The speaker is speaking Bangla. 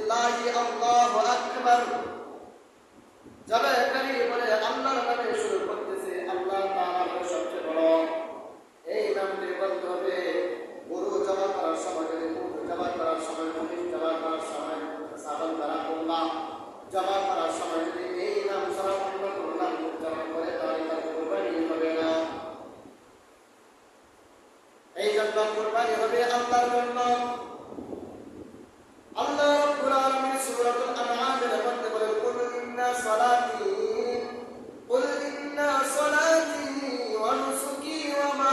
বিসমিল্লাহি আল্লাহু আকবার। জবাকারী বলে আল্লাহর নামে শুরু করতেছে, আল্লাহ তাআলা হলো সবচেয়ে বড়। এই নামটি বলতে হবে গরু জবাই করার সময়, যদি উট জবাই করার সময়, মহিষ জবাই করার সময়, ছাগল দ্বারা আল্লাহ জবাই করার সময় যদি এই নাম ছাড়া অন্য কোনো নাম উচ্চারণ করে তাহলে তার কুরবানি হবে না। এই জন্য কুরবানি হবে আল্লাহর জন্য। আল্লাহ রাব্বুল আলামিন সূরাতুল আনআমের মধ্যে বলেন, কুল ইন্না সালাতি